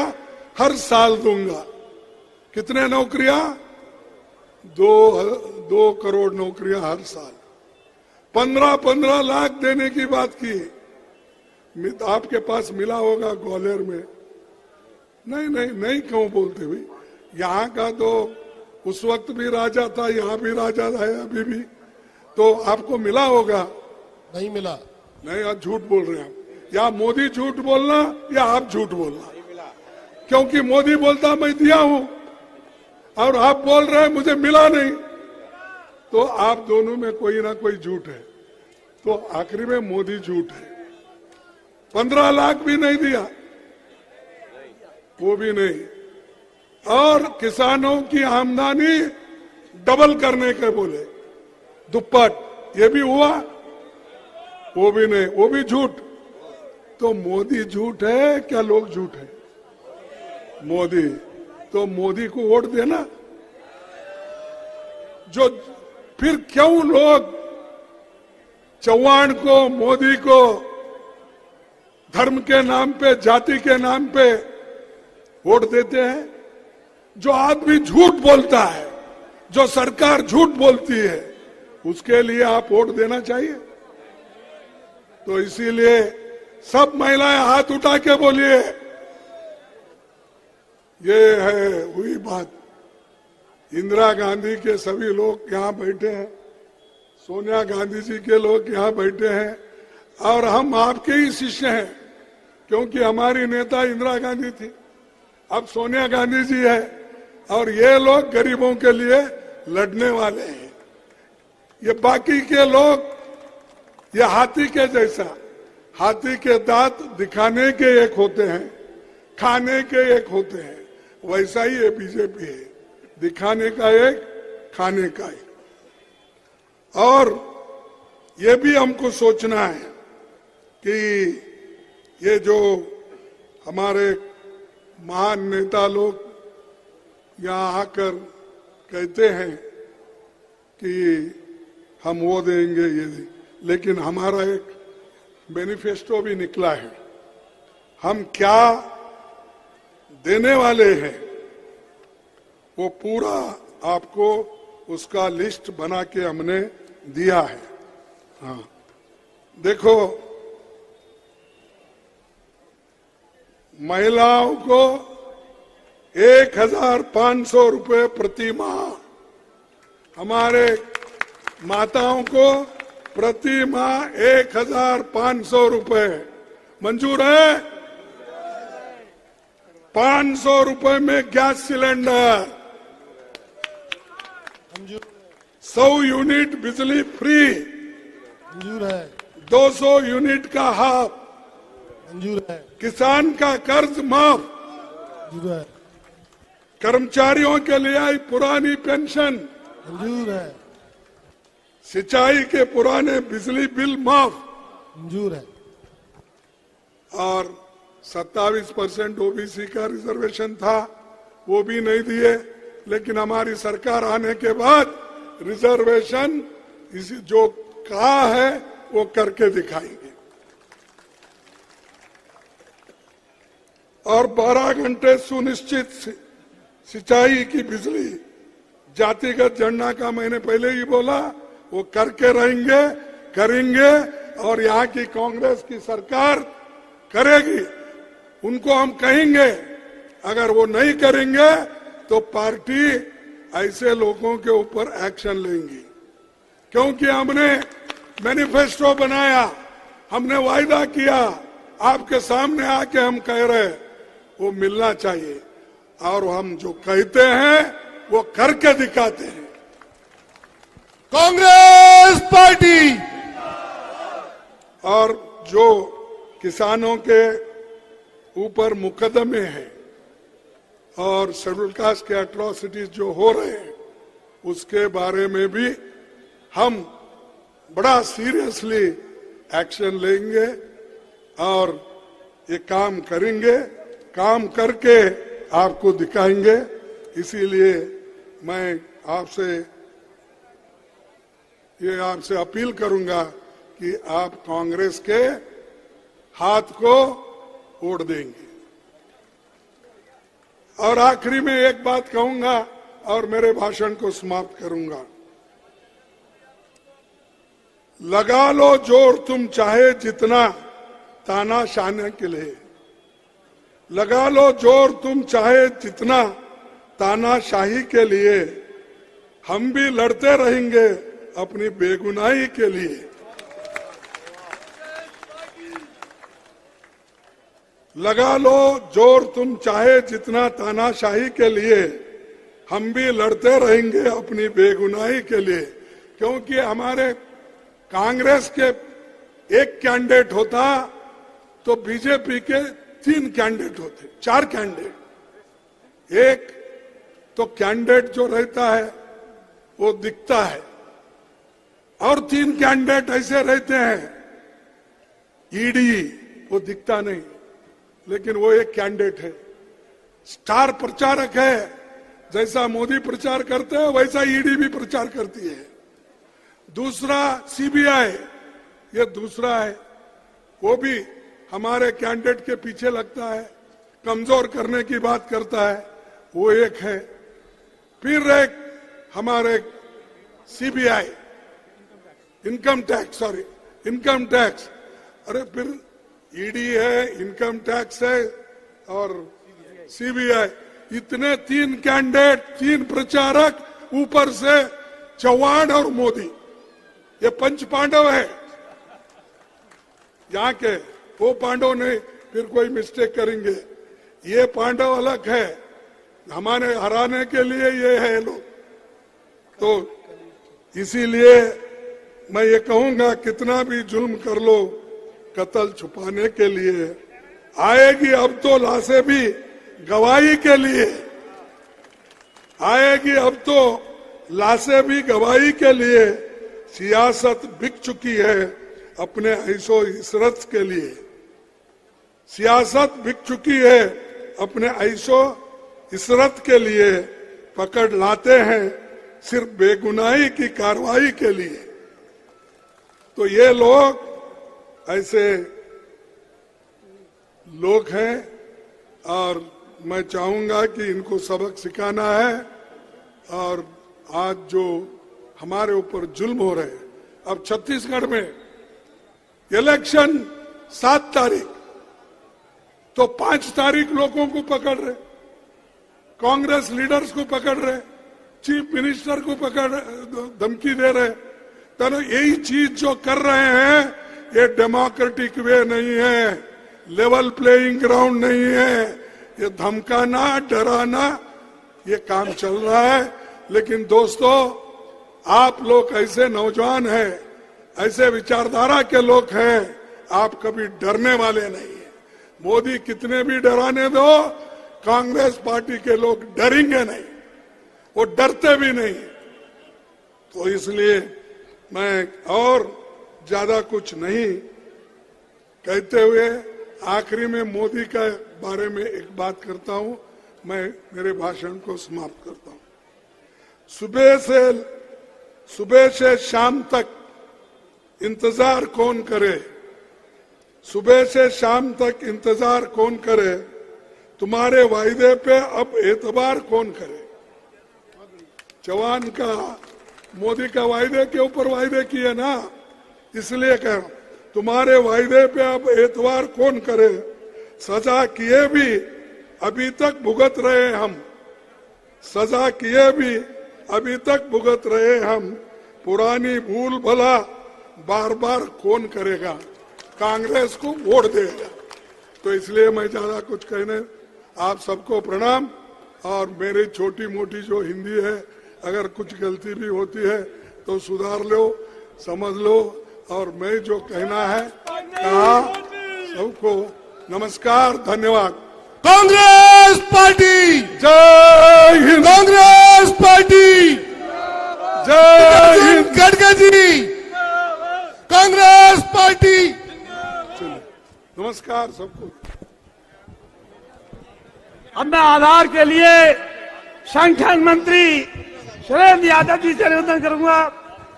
हर साल दूंगा। कितने नौकरियां? 2 करोड़ नौकरियां हर साल। 15 लाख देने की बात की। आपके पास मिला होगा ग्वालियर में। नहीं क्यों बोलते भाई? यहाँ का तो उस वक्त भी राजा था, यहाँ भी राजा है अभी भी, तो आपको मिला होगा। नहीं मिला। नहीं, आप झूठ बोल रहे हैं। या मोदी झूठ बोलना या आप झूठ बोलना, क्योंकि मोदी बोलता मैं दिया हूं और आप बोल रहे हैं मुझे मिला नहीं, तो आप दोनों में कोई ना कोई झूठ है। तो आखिरी में मोदी झूठ है। 15 लाख भी नहीं दिया, वो भी नहीं। और किसानों की आमदनी डबल करने के बोले, दुप्पट, ये भी हुआ? वो भी नहीं, वो भी झूठ। तो मोदी झूठ है क्या लोग झूठ है? मोदी। तो मोदी को वोट देना। जो फिर क्यों लोग चौहान को, मोदी को धर्म के नाम पे, जाति के नाम पे वोट देते हैं? जो आदमी झूठ बोलता है, जो सरकार झूठ बोलती है, उसके लिए आप वोट देना चाहिए। तो इसीलिए सब महिलाएं हाथ उठा के बोलिए, ये है हुई बात। इंदिरा गांधी के सभी लोग यहाँ बैठे हैं, सोनिया गांधी जी के लोग यहाँ बैठे हैं, और हम आपके ही शिष्य हैं, क्योंकि हमारी नेता इंदिरा गांधी थी, अब सोनिया गांधी जी है, और ये लोग गरीबों के लिए लड़ने वाले हैं। ये बाकी के लोग ये हाथी के जैसा, हाथी के दांत दिखाने के एक होते हैं, खाने के एक होते हैं, वैसा ही ये बीजेपी है, दिखाने का एक, खाने का एक। और ये भी हमको सोचना है कि ये जो हमारे महान नेता लोग यहाँ आकर कहते हैं कि हम वो देंगे, ये देंगे, लेकिन हमारा एक मैनिफेस्टो भी निकला है। हम क्या देने वाले हैं वो पूरा आपको उसका लिस्ट बना के हमने दिया है। हाँ, देखो, महिलाओं को 1,500 रुपए प्रति माह, हमारे माताओं को प्रति माह 1,500 रुपए मंजूर है। 500 रुपए में गैस सिलेंडर, 100 यूनिट बिजली फ्री मंजूर है। 200 यूनिट का हाफ मंजूर है। किसान का कर्ज माफ, मंजूर है। कर्मचारियों के लिए आई पुरानी पेंशन, मंजूर है। सिंचाई के पुराने बिजली बिल माफ, मंजूर है। और 27% ओबीसी का रिजर्वेशन था वो भी नहीं दिए, लेकिन हमारी सरकार आने के बाद रिजर्वेशन इसी जो कहा है वो करके दिखाएंगे। और 12 घंटे सुनिश्चित सिंचाई की बिजली, जातिगत जनगणना का मैंने पहले ही बोला, वो करके रहेंगे, करेंगे, और यहाँ की कांग्रेस की सरकार करेगी। उनको हम कहेंगे अगर वो नहीं करेंगे तो पार्टी ऐसे लोगों के ऊपर एक्शन लेंगी, क्योंकि हमने मैनिफेस्टो बनाया, हमने वायदा किया, आपके सामने आके हम कह रहे वो मिलना चाहिए, और हम जो कहते हैं वो करके दिखाते हैं। कांग्रेस पार्टी। और जो किसानों के ऊपर मुकदमे हैं और शेड्यूल कास्ट के एट्रोसिटीज जो हो रहे हैं उसके बारे में भी हम बड़ा सीरियसली एक्शन लेंगे और ये काम करेंगे, काम करके आपको दिखाएंगे। इसीलिए मैं आपसे अपील करूंगा कि आप कांग्रेस के हाथ को ओढ़ देंगे। और आखिरी में एक बात कहूंगा और मेरे भाषण को समाप्त करूंगा। लगा लो जोर तुम चाहे जितना तानाशाही के लिए, लगा लो जोर तुम चाहे जितना तानाशाही के लिए, हम भी लड़ते रहेंगे अपनी बेगुनाही के लिए। लगा लो जोर तुम चाहे जितना तानाशाही के लिए, हम भी लड़ते रहेंगे अपनी बेगुनाही के लिए। क्योंकि हमारे कांग्रेस के एक कैंडिडेट होता तो बीजेपी के 3 कैंडिडेट होते, 4 कैंडिडेट। एक तो कैंडिडेट जो रहता है वो दिखता है, और 3 कैंडिडेट ऐसे रहते हैं, ईडी वो दिखता नहीं लेकिन वो एक कैंडिडेट है, स्टार प्रचारक है। जैसा मोदी प्रचार करते हैं वैसा ईडी भी प्रचार करती है। दूसरा सीबीआई, ये दूसरा है, वो भी हमारे कैंडिडेट के पीछे लगता है, कमजोर करने की बात करता है, वो एक है। फिर एक हमारे सीबीआई, इनकम टैक्स, अरे फिर ईडी है, इनकम टैक्स है और सीबीआई, इतने 3 कैंडिडेट, 3 प्रचारक, ऊपर से चौहान और मोदी, ये पंच पांडव है यहाँ के। वो पांडव नहीं, फिर कोई मिस्टेक करेंगे, ये पांडव अलग है, हमारे हराने के लिए ये है लोग। तो इसीलिए मैं ये कहूंगा कितना भी जुल्म कर लो, कत्ल छुपाने के लिए आएगी अब तो लाशें भी गवाही के लिए, आएगी अब तो लाशें भी गवाही के लिए। सियासत बिक चुकी है अपने ऐशो इशरत के लिए, सियासत बिक चुकी है अपने ऐशो इशरत के लिए, पकड़ लाते हैं सिर्फ बेगुनाही की कार्रवाई के लिए। तो ये लोग ऐसे लोग हैं और मैं चाहूंगा कि इनको सबक सिखाना है। और आज जो हमारे ऊपर जुल्म हो रहे हैं, अब छत्तीसगढ़ में इलेक्शन 7 तारीख, तो 5 तारीख लोगों को पकड़ रहे, कांग्रेस लीडर्स को पकड़ रहे, चीफ मिनिस्टर को पकड़ धमकी दे रहे। तो यही चीज जो कर रहे हैं ये डेमोक्रेटिक वे नहीं है, लेवल प्लेइंग ग्राउंड नहीं है। ये धमकाना, डराना, ये काम चल रहा है। लेकिन दोस्तों, आप लोग ऐसे नौजवान हैं, ऐसे विचारधारा के लोग हैं, आप कभी डरने वाले नहीं है। मोदी कितने भी डराने दो, कांग्रेस पार्टी के लोग डरेंगे नहीं, वो डरते भी नहीं। तो इसलिए मैं और ज्यादा कुछ नहीं कहते हुए आखिरी में मोदी के बारे में एक बात करता हूं, मैं मेरे भाषण को समाप्त करता हूं। सुबह से शाम तक इंतजार कौन करे, सुबह से शाम तक इंतजार कौन करे, तुम्हारे वायदे पे अब एतबार कौन करे। जवान का मोदी का वायदे के ऊपर वायदे किए ना, इसलिए कह रहा हूं, तुम्हारे वायदे पे अब एतबार कौन करे। सजा किए भी अभी तक भुगत रहे हम, सजा किए भी अभी तक भुगत रहे हम, पुरानी भूल भला बार बार कौन करेगा, कांग्रेस को वोट देगा। तो इसलिए मैं ज्यादा कुछ कहने, आप सबको प्रणाम। और मेरी छोटी मोटी जो हिंदी है, अगर कुछ गलती भी होती है तो सुधार लो, समझ लो। और मैं जो कहना है कहा। सबको नमस्कार, धन्यवाद। कांग्रेस पार्टी जय हिंद, कांग्रेस पार्टी जय हिंद, गडकरी जी, कांग्रेस पार्टी। नमस्कार सबको। अब मैं आधार के लिए संगठन मंत्री सुरेंद्र यादव जी से निवेदन करूंगा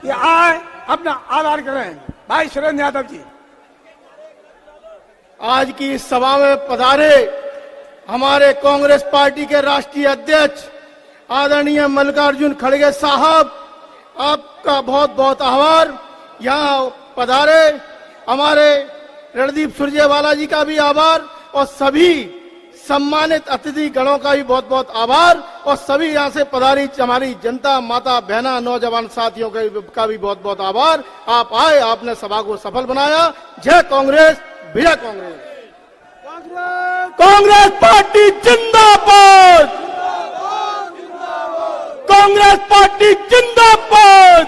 कि आए अपना आधार करें। भाई सुरेंद्र यादव जी। आज की इस सभा में पधारे हमारे कांग्रेस पार्टी के राष्ट्रीय अध्यक्ष आदरणीय मल्लिकार्जुन खड़गे साहब, आपका बहुत बहुत आभार। यहाँ पधारे हमारे रणदीप सुरजेवाला जी का भी आभार, और सभी सम्मानित अतिथि गणों का भी बहुत बहुत आभार, और सभी यहाँ से पधारी हमारी जनता, माता बहना, नौजवान साथियों का भी बहुत बहुत आभार। आप आए, आपने सभा को सफल बनाया। जय कांग्रेस, विजय कांग्रेस। कांग्रेस पार्टी जिंदाबाद, कांग्रेस पार्टी जिंदाबाद,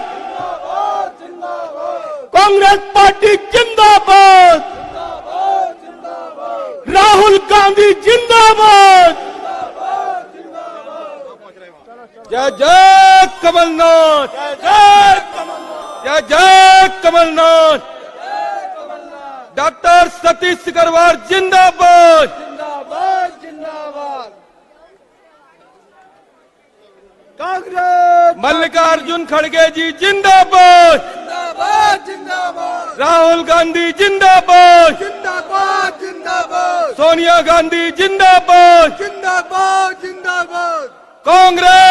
कांग्रेस पार्टी जिंदाबाद, राहुल गांधी जिंदाबाद। जय जय कमलनाथ, जय जय कमलनाथ। डॉक्टर सतीश सिकरवार जिंदाबाद, जिंदाबाद जिंदाबाद। कांग्रेस मल्लिकार्जुन खड़गे जी जिंदाबाद, जिंदाबाद जिंदाबाद, राहुल गांधी जिंदाबाद, जिंदाबाद जिंदाबाद, सोनिया गांधी जिंदाबाद, जिंदाबाद जिंदाबाद। कांग्रेस